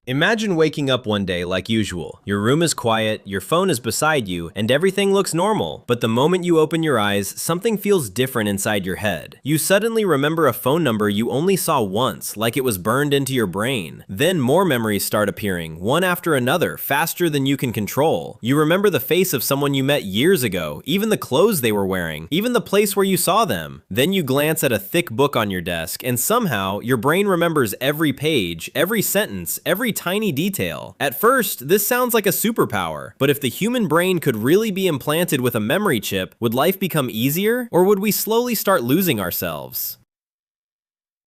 Imagine waking up one day like usual. Your room is quiet, your phone is beside you, and everything looks normal. But the moment you open your eyes, something feels different inside your head. You suddenly remember a phone number you only saw once, like it was burned into your brain. Then more memories start appearing, one after another, faster than you can control. You remember the face of someone you met years ago, even the clothes they were wearing, even the place where you saw them. Then you glance at a thick book on your desk, and somehow, your brain remembers every page, every sentence, every tiny detail. At first, this sounds like a superpower, but if the human brain could really be implanted with a memory chip, would life become easier, or would we slowly start losing ourselves?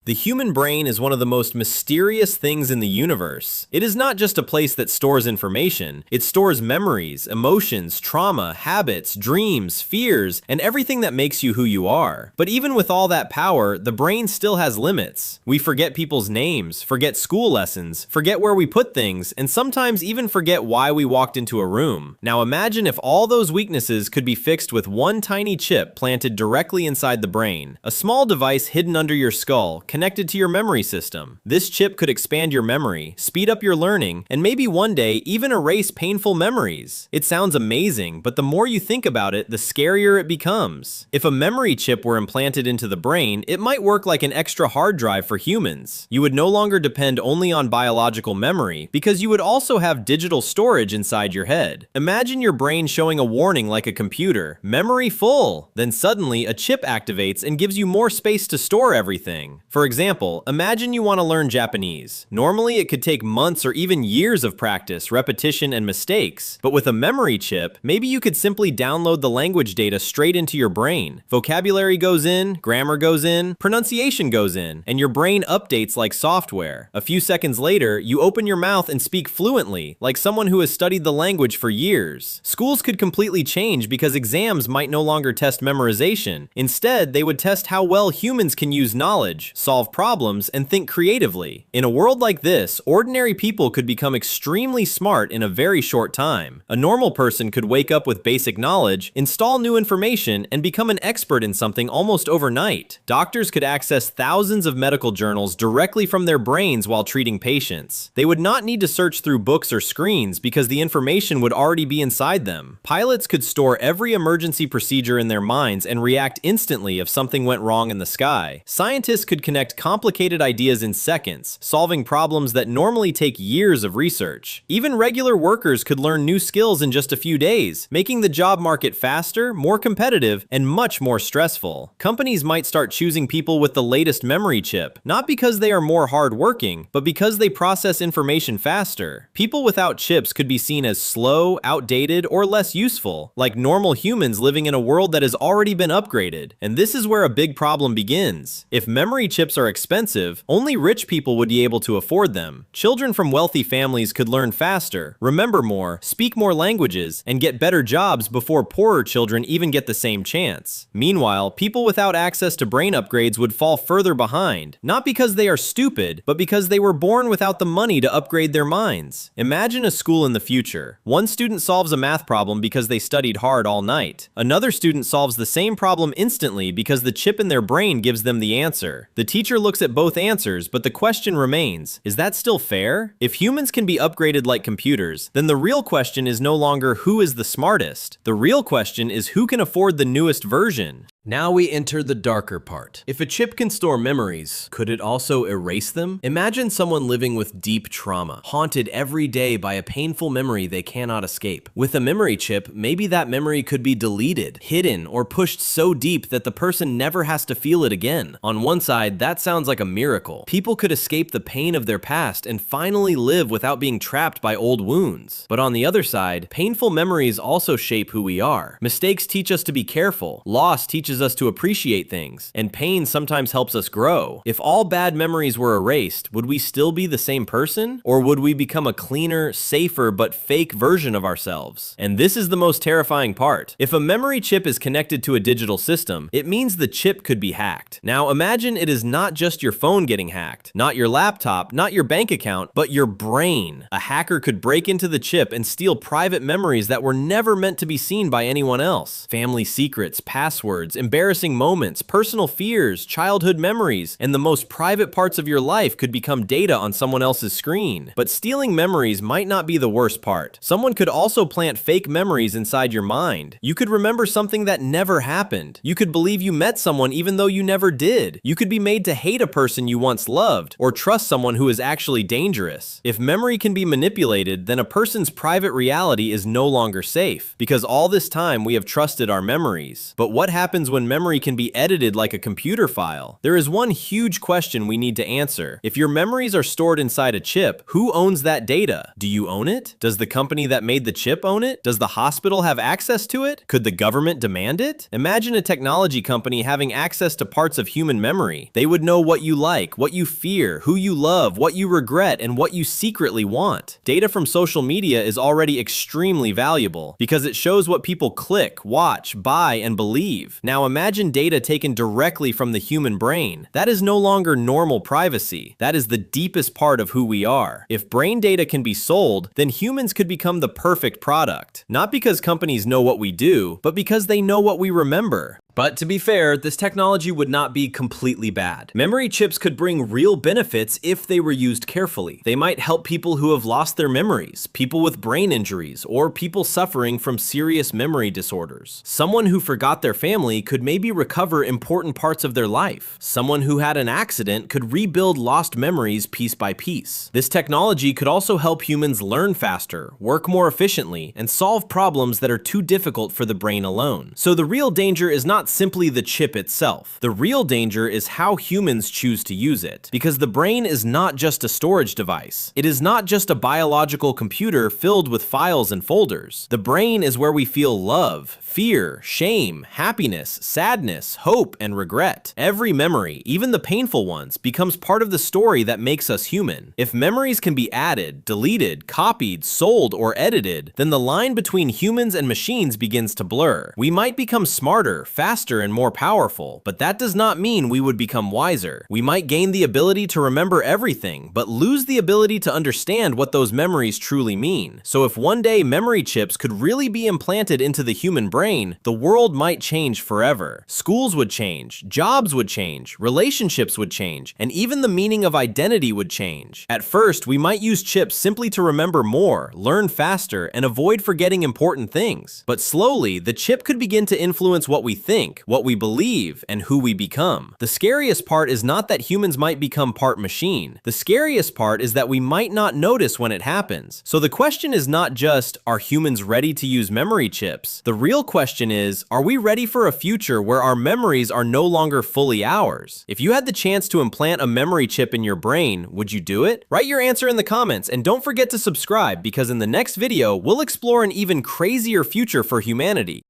The human brain is one of the most mysterious things in the universe. It is not just a place that stores information, it stores memories, emotions, trauma, habits, dreams, fears, and everything that makes you who you are. But even with all that power, the brain still has limits. We forget people's names, forget school lessons, forget where we put things, and sometimes even forget why we walked into a room. Now imagine if all those weaknesses could be fixed with one tiny chip planted directly inside the brain, a small device hidden under your skull, connected to your memory system. This chip could expand your memory, speed up your learning, and maybe one day even erase painful memories. It sounds amazing, but the more you think about it, the scarier it becomes. If a memory chip were implanted into the brain, it might work like an extra hard drive for humans. You would no longer depend only on biological memory, because you would also have digital storage inside your head. Imagine your brain showing a warning like a computer, memory full. Then suddenly a chip activates and gives you more space to store everything. For example, imagine you want to learn Japanese. Normally, it could take months or even years of practice, repetition, and mistakes. But with a memory chip, maybe you could simply download the language data straight into your brain. Vocabulary goes in, grammar goes in, pronunciation goes in, and your brain updates like software. A few seconds later, you open your mouth and speak fluently, like someone who has studied the language for years. Schools could completely change because exams might no longer test memorization. Instead, they would test how well humans can use knowledge, solve problems, and think creatively. In a world like this, ordinary people could become extremely smart in a very short time. A normal person could wake up with basic knowledge, install new information, and become an expert in something almost overnight. Doctors could access thousands of medical journals directly from their brains while treating patients. They would not need to search through books or screens because the information would already be inside them. Pilots could store every emergency procedure in their minds and react instantly if something went wrong in the sky. Scientists could connect complicated ideas in seconds, solving problems that normally take years of research. Even regular workers could learn new skills in just a few days, making the job market faster, more competitive, and much more stressful. Companies might start choosing people with the latest memory chip, not because they are more hardworking, but because they process information faster. People without chips could be seen as slow, outdated, or less useful, like normal humans living in a world that has already been upgraded. And this is where a big problem begins. If memory chips are expensive, only rich people would be able to afford them. Children from wealthy families could learn faster, remember more, speak more languages, and get better jobs before poorer children even get the same chance. Meanwhile, people without access to brain upgrades would fall further behind, not because they are stupid, but because they were born without the money to upgrade their minds. Imagine a school in the future. One student solves a math problem because they studied hard all night. Another student solves the same problem instantly because the chip in their brain gives them the answer. The teacher looks at both answers, but the question remains, is that still fair? If humans can be upgraded like computers, then the real question is no longer who is the smartest. The real question is who can afford the newest version. Now we enter the darker part. If a chip can store memories, could it also erase them? Imagine someone living with deep trauma, haunted every day by a painful memory they cannot escape. With a memory chip, maybe that memory could be deleted, hidden, or pushed so deep that the person never has to feel it again. On one side, that sounds like a miracle. People could escape the pain of their past and finally live without being trapped by old wounds. But on the other side, painful memories also shape who we are. Mistakes teach us to be careful. Loss teaches us to appreciate things, and pain sometimes helps us grow. If all bad memories were erased, would we still be the same person? Or would we become a cleaner, safer, but fake version of ourselves? And this is the most terrifying part. If a memory chip is connected to a digital system, it means the chip could be hacked. Now imagine it is not just your phone getting hacked, not your laptop, not your bank account, but your brain. A hacker could break into the chip and steal private memories that were never meant to be seen by anyone else. Family secrets, passwords, embarrassing moments, personal fears, childhood memories, and the most private parts of your life could become data on someone else's screen. But stealing memories might not be the worst part. Someone could also plant fake memories inside your mind. You could remember something that never happened. You could believe you met someone even though you never did. You could be made to hate a person you once loved, or trust someone who is actually dangerous. If memory can be manipulated, then a person's private reality is no longer safe, because all this time we have trusted our memories. But what happens when memory can be edited like a computer file? There is one huge question we need to answer. If your memories are stored inside a chip, who owns that data? Do you own it? Does the company that made the chip own it? Does the hospital have access to it? Could the government demand it? Imagine a technology company having access to parts of human memory. They would know what you like, what you fear, who you love, what you regret, and what you secretly want. Data from social media is already extremely valuable because it shows what people click, watch, buy, and believe. Now imagine data taken directly from the human brain. That is no longer normal privacy. That is the deepest part of who we are. If brain data can be sold, then humans could become the perfect product. Not because companies know what we do, but because they know what we remember. But to be fair, this technology would not be completely bad. Memory chips could bring real benefits if they were used carefully. They might help people who have lost their memories, people with brain injuries, or people suffering from serious memory disorders. Someone who forgot their family could maybe recover important parts of their life. Someone who had an accident could rebuild lost memories piece by piece. This technology could also help humans learn faster, work more efficiently, and solve problems that are too difficult for the brain alone. So the real danger is not simply the chip itself. The real danger is how humans choose to use it. Because the brain is not just a storage device. It is not just a biological computer filled with files and folders. The brain is where we feel love, fear, shame, happiness, sadness, hope, and regret. Every memory, even the painful ones, becomes part of the story that makes us human. If memories can be added, deleted, copied, sold, or edited, then the line between humans and machines begins to blur. We might become smarter, faster, and more powerful, but that does not mean we would become wiser. We might gain the ability to remember everything, but lose the ability to understand what those memories truly mean. So if one day memory chips could really be implanted into the human brain, the world might change forever. Schools would change, jobs would change, relationships would change, and even the meaning of identity would change. At first, we might use chips simply to remember more, learn faster, and avoid forgetting important things. But slowly, the chip could begin to influence what we think, what we believe, and who we become. The scariest part is not that humans might become part machine. The scariest part is that we might not notice when it happens. So the question is not just, are humans ready to use memory chips? The real question is, are we ready for a future where our memories are no longer fully ours? If you had the chance to implant a memory chip in your brain, would you do it? Write your answer in the comments, and don't forget to subscribe, because in the next video, we'll explore an even crazier future for humanity.